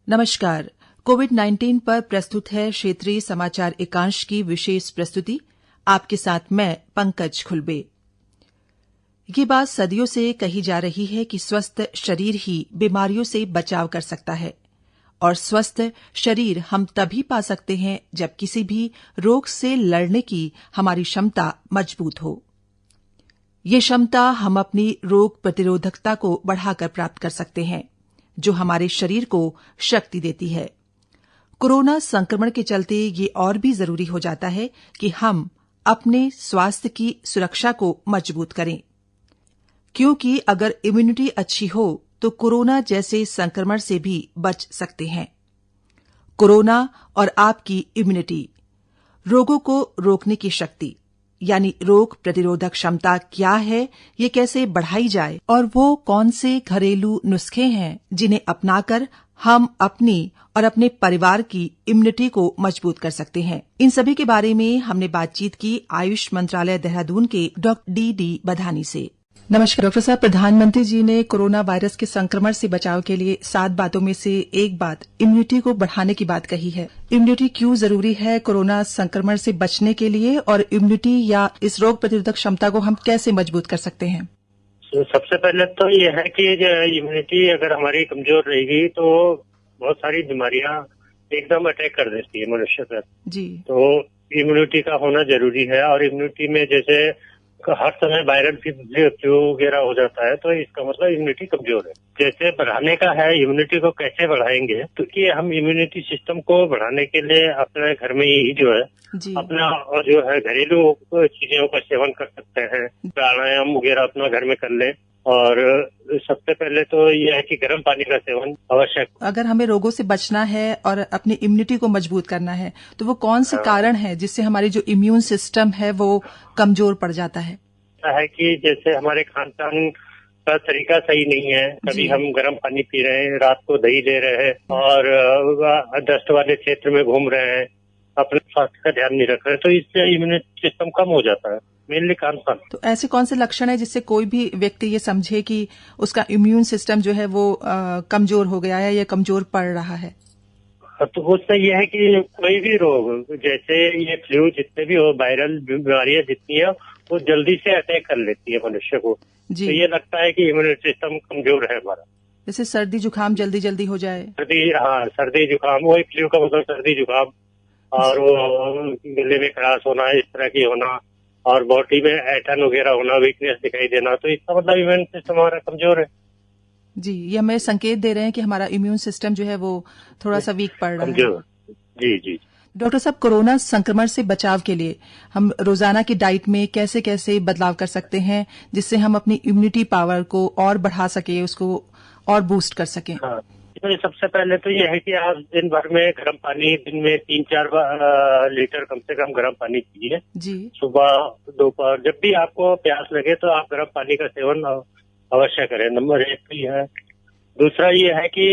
नमस्कार। कोविड-19 पर प्रस्तुत है क्षेत्रीय समाचार एकांश की विशेष प्रस्तुति। आपके साथ मैं पंकज खुलबे। ये बात सदियों से कही जा रही है कि स्वस्थ शरीर ही बीमारियों से बचाव कर सकता है और स्वस्थ शरीर हम तभी पा सकते हैं जब किसी भी रोग से लड़ने की हमारी क्षमता मजबूत हो। ये क्षमता हम अपनी रोग प्रतिरोधकता को बढ़ाकर प्राप्त कर सकते हैं, जो हमारे शरीर को शक्ति देती है। कोरोना संक्रमण के चलते ये और भी जरूरी हो जाता है कि हम अपने स्वास्थ्य की सुरक्षा को मजबूत करें, क्योंकि अगर इम्यूनिटी अच्छी हो तो कोरोना जैसे संक्रमण से भी बच सकते हैं। कोरोना और आपकी इम्यूनिटी, रोगों को रोकने की शक्ति यानी रोग प्रतिरोधक क्षमता क्या है, ये कैसे बढ़ाई जाए और वो कौन से घरेलू नुस्खे हैं जिन्हें अपनाकर हम अपनी और अपने परिवार की इम्यूनिटी को मजबूत कर सकते हैं। इन सभी के बारे में हमने बातचीत की आयुष मंत्रालय देहरादून के डॉक्टर डी बधानी से। नमस्कार डॉक्टर साहब। प्रधानमंत्री जी ने कोरोना वायरस के संक्रमण से बचाव के लिए 7 बातों में से एक बात इम्यूनिटी को बढ़ाने की बात कही है। इम्यूनिटी क्यों जरूरी है कोरोना संक्रमण से बचने के लिए, और इम्यूनिटी या इस रोग प्रतिरोधक क्षमता को हम कैसे मजबूत कर सकते हैं? सबसे पहले तो ये है कि इम्यूनिटी अगर हमारी कमजोर रहेगी तो बहुत सारी बीमारियां एकदम अटैक कर देती है मनुष्य पर जी। तो इम्यूनिटी का होना जरूरी है। और इम्यूनिटी में जैसे हर समय वायरल फ्लू वगैरह हो जाता है तो इसका मतलब इम्यूनिटी कमजोर है। जैसे बढ़ाने का है, इम्यूनिटी को कैसे बढ़ाएंगे, तो कि हम इम्यूनिटी सिस्टम को बढ़ाने के लिए अपने घर में ही जो है अपना जो है घरेलू चीजों का सेवन कर सकते हैं। प्राणायाम वगैरह अपना घर में कर लें। और सबसे पहले तो यह है कि गर्म पानी का सेवन आवश्यक। अगर हमें रोगों से बचना है और अपनी इम्यूनिटी को मजबूत करना है तो वो कौन से कारण है जिससे हमारी जो इम्यून सिस्टम है वो कमजोर पड़ जाता है? है कि जैसे हमारे खान पान का तरीका सही नहीं है। कभी हम गर्म पानी पी रहे हैं, रात को दही ले रहे हैं और डस्ट वाले क्षेत्र में घूम रहे हैं, अपने स्वास्थ्य का ध्यान नहीं रख रहे, तो इससे इम्यूनिटी सिस्टम कम हो जाता है। मेनली खान पान। तो ऐसे कौन से लक्षण है जिससे कोई भी व्यक्ति ये समझे कि उसका इम्यून सिस्टम जो है वो कमजोर हो गया है या कमजोर पड़ रहा है? तो उससे ये है कि कोई भी रोग, जैसे ये फ्लू, जितने भी हो वायरल बीमारियां जितनी है वो जल्दी से अटैक कर लेती है मनुष्य को जी। तो ये लगता है कि इम्यूनिटी सिस्टम कमजोर है हमारा। जैसे सर्दी जुकाम जल्दी हो जाए। सर्दी जुकाम, वही फ्लू का मतलब सर्दी जुकाम, और वो गले में खराश होना, इस तरह की होना, और बॉडी में ऐंठन वगैरह होना, वीकनेस दिखाई देना, तो इसका मतलब इम्यून सिस्टम हमारा कमजोर है जी। ये हमें संकेत दे रहे हैं कि हमारा इम्यून सिस्टम जो है वो थोड़ा सा वीक पड़ रहा है। जी। डॉक्टर साहब, कोरोना संक्रमण से बचाव के लिए हम रोजाना की डाइट में कैसे कैसे बदलाव कर सकते हैं जिससे हम अपनी इम्यूनिटी पावर को और बढ़ा सके, उसको और बूस्ट कर सकें? तो सबसे पहले तो ये है कि आप दिन भर में गर्म पानी, दिन में 3-4 लीटर कम से कम गर्म पानी पीजिए जी। सुबह दोपहर जब भी आपको प्यास लगे तो आप गर्म पानी का सेवन अवश्य करें। नंबर 1 तो ये है। दूसरा ये है कि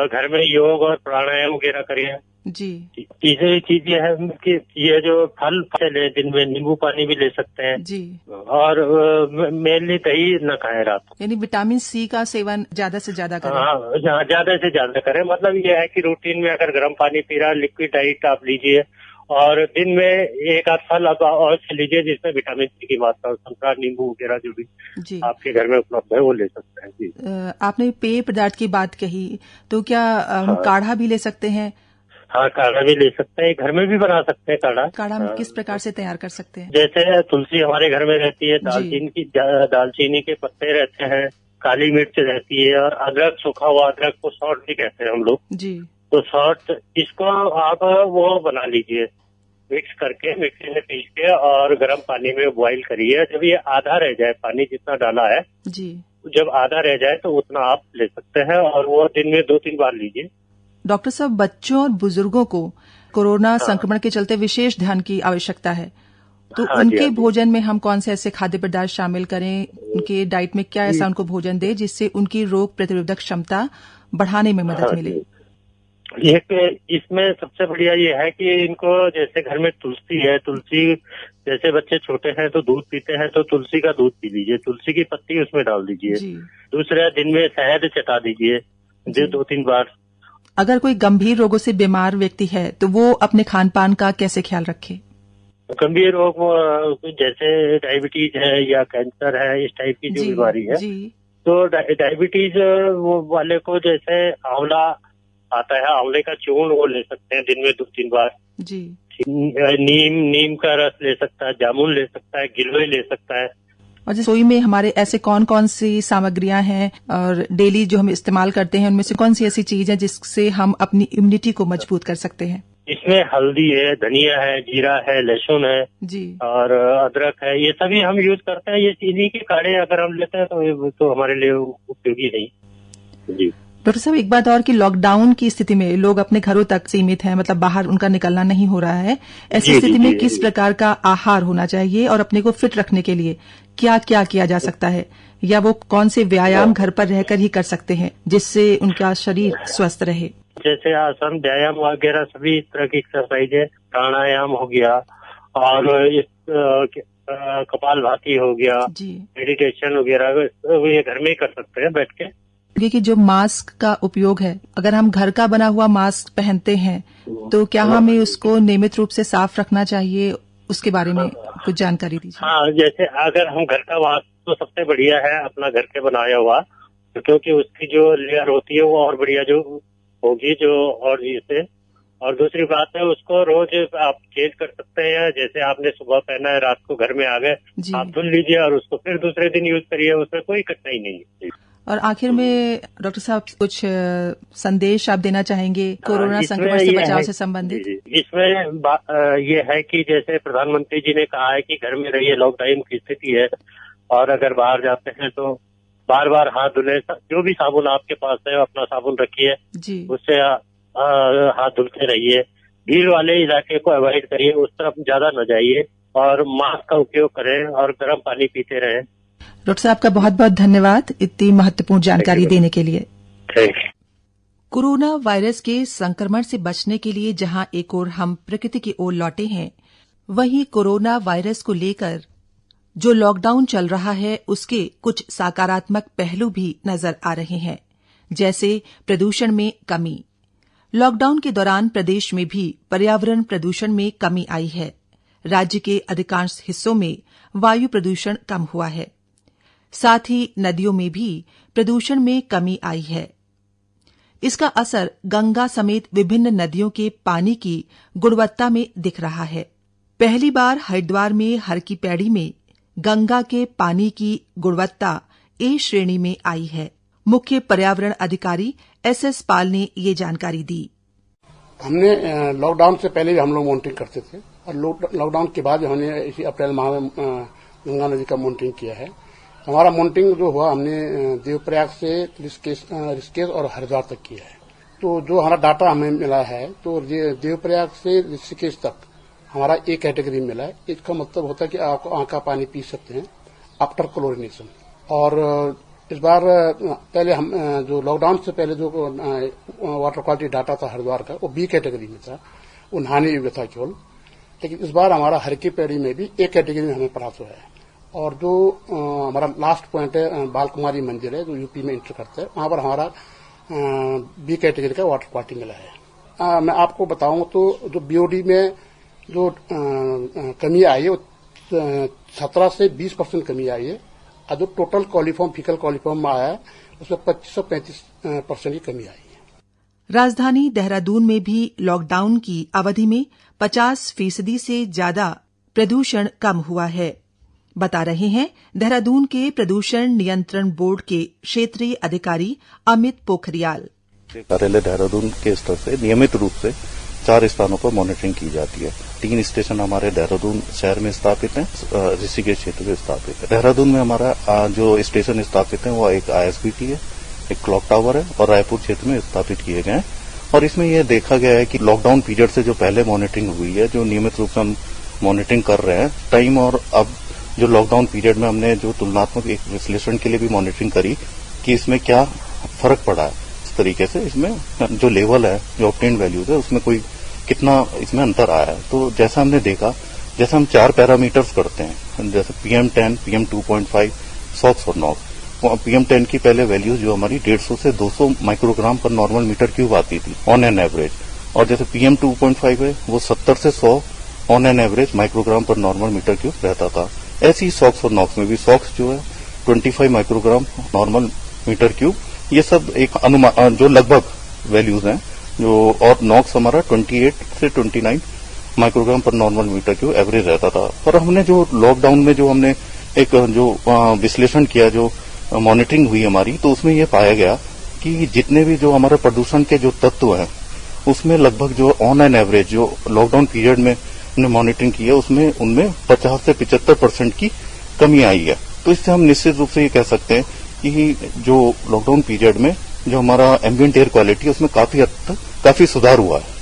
घर में योग और प्राणायाम वगैरह करिए जी। तीसरी चीज ये है कि ये जो फल ले, दिन में नींबू पानी भी ले सकते हैं जी। और मेनली दही न खाएं रात को, यानी विटामिन सी का सेवन ज्यादा से ज्यादा करें। ज्यादा से ज्यादा करें। मतलब ये है कि रूटीन में अगर गर्म पानी पी रहा, लिक्विड डाइट आप लीजिए, और दिन में एक आध फल आप और लीजिए जिसमें विटामिन सी की मात्रा, संतरा, नींबू वगैरह जो भी आपके घर में उपलब्ध है वो ले सकते हैं जी। आपने पेय पदार्थ की बात कही, तो क्या काढ़ा भी ले सकते हैं? हाँ, काढ़ा भी ले सकते हैं, घर में भी बना सकते हैं काढ़ा। हम किस प्रकार से तैयार कर सकते हैं? जैसे तुलसी हमारे घर में रहती है, दालचीनी के पत्ते रहते हैं, काली मिर्च रहती है, और अदरक, सूखा हुआ अदरक को सौंठ भी कहते हैं हम लोग जी। तो सौंठ, इसको आप वो बना लीजिए, मिक्स करके मिक्सी में पीस के और गर्म पानी में बॉईल करिए। जब ये आधा रह जाए, पानी जितना डाला है जी, जब आधा रह जाए तो उतना आप ले सकते हैं, और वो दिन में 2-3 बार लीजिए। डॉक्टर साहब, बच्चों और बुजुर्गों को कोरोना संक्रमण के चलते विशेष ध्यान की आवश्यकता है, तो उनके भोजन में हम कौन से ऐसे खाद्य पदार्थ शामिल करें, उनके डाइट में क्या ऐसा उनको भोजन दे जिससे उनकी रोग प्रतिरोधक क्षमता बढ़ाने में मदद मिले? इसमें सबसे बढ़िया ये है कि इनको, जैसे घर में तुलसी है, तुलसी जैसे बच्चे छोटे हैं तो दूध पीते हैं तो तुलसी का दूध पी लीजिए, तुलसी की पत्ती उसमें डाल दीजिए। दूसरा, दिन में शहद चटा दीजिए 2-3 बार। अगर कोई गंभीर रोगों से बीमार व्यक्ति है तो वो अपने खान पान का कैसे ख्याल रखे? गंभीर रोग जैसे डायबिटीज है या कैंसर है, इस टाइप की जो बीमारी है, तो डायबिटीज वाले को जैसे आंवला आता है, आंवले का चूर्ण वो ले सकते हैं दिन में 2-3 बार जी। नीम का रस ले सकता है, जामुन ले सकता है, गिलोय ले सकता है। और रसोई में हमारे ऐसे कौन कौन सी सामग्रियां हैं और डेली जो हम इस्तेमाल करते हैं उनमें से कौन सी ऐसी चीज है जिससे हम अपनी इम्यूनिटी को मजबूत कर सकते हैं? इसमें हल्दी है, धनिया है, जीरा है, लहसुन है जी, और अदरक है, ये सभी हम यूज करते हैं। ये चीनी के काढ़े अगर हम लेते हैं तो हमारे लिए उपयोगी नहीं जी। डॉक्टर साहब, एक बात और कि लॉकडाउन की स्थिति में लोग अपने घरों तक सीमित हैं, मतलब बाहर उनका निकलना नहीं हो रहा है। ऐसी स्थिति में किस प्रकार का आहार होना चाहिए और अपने को फिट रखने के लिए क्या क्या किया जा सकता है, या वो कौन से व्यायाम घर पर रहकर ही कर सकते हैं जिससे उनका शरीर स्वस्थ रहे? जैसे आसन, व्यायाम वगैरह सभी तरह की एक्सरसाइज है, प्राणायाम हो गया और कपालभाति हो गया, मेडिटेशन वगैरह ये घर में ही कर सकते हैं बैठ के। कि जो मास्क का उपयोग है, अगर हम घर का बना हुआ मास्क पहनते हैं तो क्या हमें उसको नियमित रूप से साफ रखना चाहिए? उसके बारे में कुछ जानकारी दीजिए। हाँ, जैसे अगर हम घर का मास्क तो सबसे बढ़िया है अपना घर के बनाया हुआ, क्योंकि उसकी जो लेयर होती है वो और बढ़िया जो होगी जो, और जिससे, और दूसरी बात है उसको रोज आप चेंज कर सकते हैं। जैसे आपने सुबह पहना है, रात को घर में आ गए, आप धुल लीजिए और उसको फिर दूसरे दिन यूज करिए, उसमें कोई कठिनाई नहीं है। और आखिर में डॉक्टर साहब कुछ संदेश आप देना चाहेंगे कोरोना संक्रमण से बचाव से संबंधित? इसमें ये है कि जैसे प्रधानमंत्री जी ने कहा है कि घर में रहिए, लॉकडाउन की स्थिति है, और अगर बाहर जाते हैं तो बार बार हाथ धुले, जो भी साबुन आपके पास है अपना साबुन रखिए, उससे हाथ धुलते रहिए। भीड़ वाले इलाके को अवॉइड करिए, उस तरफ ज्यादा न जाइए, और मास्क का उपयोग करें और गर्म पानी पीते रहें। डॉक्टर साहब का बहुत बहुत धन्यवाद इतनी महत्वपूर्ण जानकारी देने के लिए। कोरोना वायरस के संक्रमण से बचने के लिए जहां एक ओर हम प्रकृति की ओर लौटे हैं, वहीं कोरोना वायरस को लेकर जो लॉकडाउन चल रहा है उसके कुछ सकारात्मक पहलू भी नजर आ रहे हैं, जैसे प्रदूषण में कमी। लॉकडाउन के दौरान प्रदेश में भी पर्यावरण प्रदूषण में कमी आई है। राज्य के अधिकांश हिस्सों में वायु प्रदूषण कम हुआ है। साथ ही नदियों में भी प्रदूषण में कमी आई है। इसका असर गंगा समेत विभिन्न नदियों के पानी की गुणवत्ता में दिख रहा है। पहली बार हरिद्वार में हर की पैड़ी में गंगा के पानी की गुणवत्ता ए श्रेणी में आई है। मुख्य पर्यावरण अधिकारी एसएस पाल ने ये जानकारी दी। हमने लॉकडाउन से पहले भी हम लोग मॉनिटरिंग करते थे, और लॉकडाउन के बाद हमने इसी अप्रैल माह में गंगा नदी का मॉनिटरिंग किया है। हमारा मॉनिटरिंग जो हुआ हमने देवप्रयाग से ऋषिकेश और हरिद्वार तक किया है। तो जो हमारा डाटा हमें मिला है, तो देवप्रयाग से ऋषिकेश तक हमारा एक कैटेगरी मिला है। इसका मतलब होता है कि आप आंख का पानी पी सकते हैं आफ्टर क्लोरिनेशन। और इस बार पहले हम जो लॉकडाउन से पहले जो वाटर क्वालिटी डाटा था हरिद्वार का, वो बी कैटेगरी में था, वो नहाने योग्य था केवल। लेकिन इस बार हमारा हर की पैड़ी में भी एक कैटेगरी में हमें प्राप्त हुआ है। और जो हमारा लास्ट पॉइंट है बाल कुमारी मंदिर है जो यूपी में इंटर करता है, वहां पर हमारा बी कैटेगरी का वाटर क्वालिटी मिला है। मैं आपको बताऊं तो जो बीओडी में जो कमी आई है वो 17 से 20% कमी आई है, और जो टोटल कॉलीफॉर्म फीकल कॉलीफॉर्म में आया है उसमें 25-35% की कमी आई है। राजधानी देहरादून में भी लॉकडाउन की अवधि में 50% से ज्यादा प्रदूषण कम हुआ है, बता रहे हैं देहरादून के प्रदूषण नियंत्रण बोर्ड के क्षेत्रीय अधिकारी अमित पोखरियाल। कार्यालय देहरादून के स्तर से नियमित रूप से 4 स्थानों पर मॉनिटरिंग की जाती है। 3 स्टेशन हमारे देहरादून शहर में स्थापित हैं, ऋषिकेश क्षेत्र में स्थापित है। देहरादून में हमारा जो स्टेशन स्थापित है वो एक ISBT है, एक क्लॉक टावर है, और रायपुर क्षेत्र में स्थापित किए गए हैं। और इसमें यह देखा गया है कि लॉकडाउन पीरियड से जो पहले मॉनिटरिंग हुई है, जो नियमित रूप से हम मॉनिटरिंग कर रहे हैं टाइम, और अब जो लॉकडाउन पीरियड में हमने जो तुलनात्मक एक विश्लेषण के लिए भी मॉनिटरिंग करी कि इसमें क्या फर्क पड़ा है, इस तरीके से इसमें जो लेवल है, जो ऑब्टेन्ड वैल्यूज है, उसमें कोई कितना इसमें अंतर आया है। तो जैसा हमने देखा, जैसे हम 4 पैरामीटर्स करते हैं, जैसे PM10, PM2.5, SOX और NOx, PM10 की पहले वैल्यू जो हमारी 150 से 200 माइक्रोग्राम पर नॉर्मल मीटर क्यूब आती थी ऑन एन एवरेज, और जैसे PM2.5 है वो 70 से 100 ऑन एन एवरेज माइक्रोग्राम पर नॉर्मल मीटर क्यूब रहता था। ऐसे ही सॉक्स और नॉक्स में भी, सॉक्स जो है 25 माइक्रोग्राम नॉर्मल मीटर क्यूब, ये सब एक अनुमान जो लगभग वैल्यूज हैं जो, और नॉक्स हमारा 28 से 29 माइक्रोग्राम पर नॉर्मल मीटर क्यूब एवरेज रहता था। और हमने जो लॉकडाउन में जो हमने एक जो विश्लेषण किया, जो मॉनिटरिंग हुई हमारी, तो उसमें यह पाया गया कि जितने भी जो हमारे प्रदूषण के जो तत्व हैं उसमें लगभग जो ऑन एन एवरेज जो लॉकडाउन पीरियड में हमने मॉनिटरिंग की है उसमें उनमें 50 से 75% की कमी आई है। तो इससे हम निश्चित रूप से ये कह सकते हैं कि जो लॉकडाउन पीरियड में जो हमारा एम्बिएंट एयर क्वालिटी है उसमें काफी हद तक काफी सुधार हुआ है।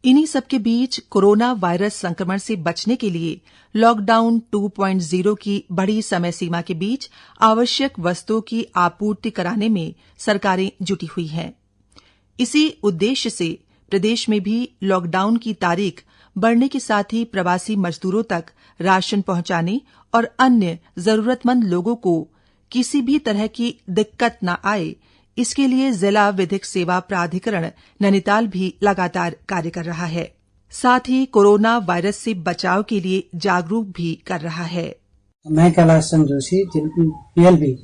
इन्हीं सबके बीच कोरोना वायरस संक्रमण से बचने के लिए लॉकडाउन 2.0 की बड़ी समय सीमा के बीच आवश्यक वस्तुओं की आपूर्ति कराने में सरकारें जुटी हुई हैं। इसी उद्देश्य से प्रदेश में भी लॉकडाउन की तारीख बढ़ने के साथ ही प्रवासी मजदूरों तक राशन पहुंचाने और अन्य जरूरतमंद लोगों को किसी भी तरह की दिक्कत न आए, इसके लिए जिला विधिक सेवा प्राधिकरण नैनीताल भी लगातार कार्य कर रहा है। साथ ही कोरोना वायरस से बचाव के लिए जागरूक भी कर रहा है। मैं कैलाश चंद्र जोशी, PLB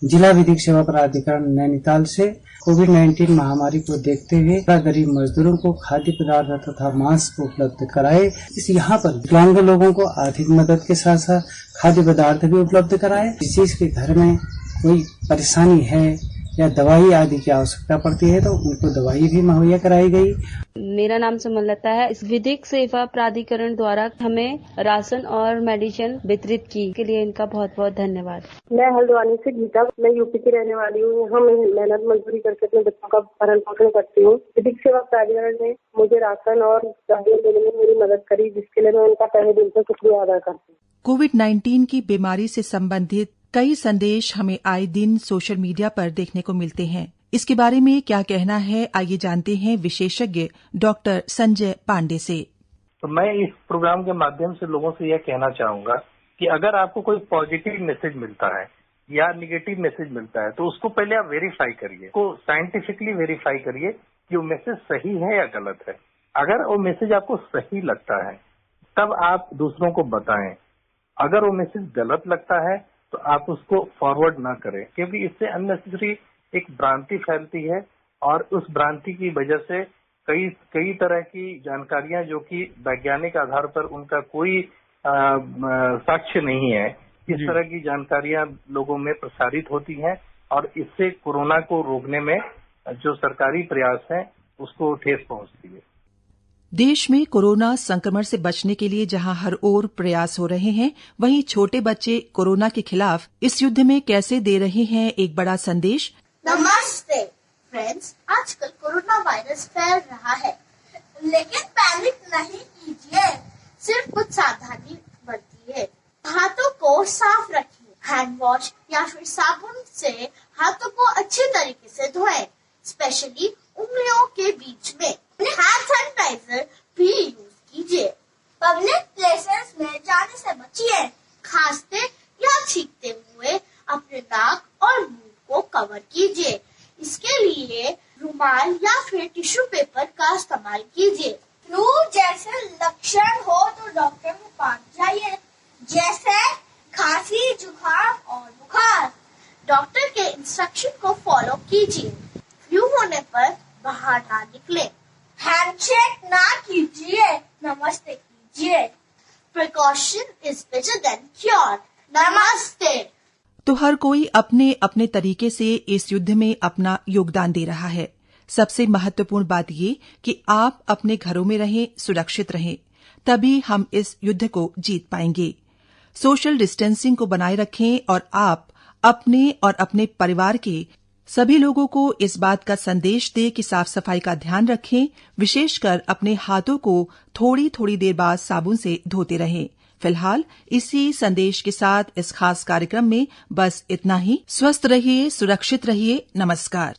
जिला विधिक सेवा प्राधिकरण नैनीताल से कोविड-19 महामारी को देखते हुए गरीब मजदूरों को खाद्य पदार्थ तथा मास्क उपलब्ध कराए। यहाँ पर विकलांग लोगों को आर्थिक मदद के साथ साथ खाद्य पदार्थ भी उपलब्ध कराए। जिस चीज के घर में कोई परेशानी है या दवाई आदि की आवश्यकता पड़ती है तो उनको दवाई भी मुहैया कराई गई। मेरा नाम सुमलता है। इस विधिक सेवा प्राधिकरण द्वारा हमें राशन और मेडिसिन वितरित की के लिए इनका बहुत बहुत धन्यवाद। मैं हल्द्वानी से गीता, मैं यूपी की रहने वाली हूँ। यहाँ मैं मेहनत मजदूरी करके अपने बच्चों का भरण पोषण करती हूँ। विधिक सेवा प्राधिकरण ने मुझे राशन और दवाइयाँ देने में मेरी मदद करी, जिसके लिए मैं उनका तहे दिल से शुक्रिया अदा करती हूँ। कोविड-19 की बीमारी से संबंधित कई संदेश हमें आए दिन सोशल मीडिया पर देखने को मिलते हैं। इसके बारे में क्या कहना है, आइए जानते हैं विशेषज्ञ डॉक्टर संजय पांडे से। तो मैं इस प्रोग्राम के माध्यम से लोगों से यह कहना चाहूंगा कि अगर आपको कोई पॉजिटिव मैसेज मिलता है या निगेटिव मैसेज मिलता है तो उसको पहले आप वेरीफाई करिए, को साइंटिफिकली वेरीफाई करिए कि वो मैसेज सही है या गलत है। अगर वो मैसेज आपको सही लगता है तब आप दूसरों को बताएं। अगर वो मैसेज गलत लगता है तो आप उसको फॉरवर्ड ना करें, क्योंकि इससे अननेसेसरी एक भ्रांति फैलती है और उस भ्रांति की वजह से कई तरह की जानकारियां जो कि वैज्ञानिक आधार पर उनका कोई साक्ष्य नहीं है, इस तरह की जानकारियां लोगों में प्रसारित होती हैं और इससे कोरोना को रोकने में जो सरकारी प्रयास हैं उसको ठेस पहुंचती है। देश में कोरोना संक्रमण से बचने के लिए जहां हर ओर प्रयास हो रहे हैं, वहीं छोटे बच्चे कोरोना के खिलाफ इस युद्ध में कैसे दे रहे हैं एक बड़ा संदेश। नमस्ते फ्रेंड्स, आजकल कोरोना वायरस फैल रहा है, लेकिन पैनिक नहीं कीजिए, सिर्फ कुछ सावधानी बरतिए। हाथों को साफ रखिए, हैंड वॉश या फिर साबुन से हाथों को अच्छे तरीके से धोएं, स्पेशली उंगलियों के बीच में। हैंड सैनिटाइजर भी यूज कीजिए। पब्लिक प्लेसेस में जाने से बचिए, खांसते या छींकते हुए अपने नाक और मुंह को कवर कीजिए। इसके लिए रुमाल या फिर टिश्यू पेपर का इस्तेमाल कीजिए। फ्लू जैसे लक्षण हो तो डॉक्टर के पास जाइए, जैसे खांसी, जुकाम और बुखार। डॉक्टर के इंस्ट्रक्शन को फॉलो कीजिए। फ्लू होने पर बाहर ना निकले, हैंडशेक ना कीजिए, नमस्ते कीजिए। Precaution is better than cure. नमस्ते। तो हर कोई अपने अपने तरीके से इस युद्ध में अपना योगदान दे रहा है। सबसे महत्वपूर्ण बात ये कि आप अपने घरों में रहें, सुरक्षित रहें, तभी हम इस युद्ध को जीत पाएंगे। सोशल डिस्टेंसिंग को बनाए रखें और आप अपने और अपने परिवार के सभी लोगों को इस बात का संदेश दें कि साफ सफाई का ध्यान रखें, विशेषकर अपने हाथों को थोड़ी थोड़ी देर बाद साबुन से धोते रहें। फिलहाल इसी संदेश के साथ इस खास कार्यक्रम में बस इतना ही। स्वस्थ रहिए, सुरक्षित रहिए। नमस्कार।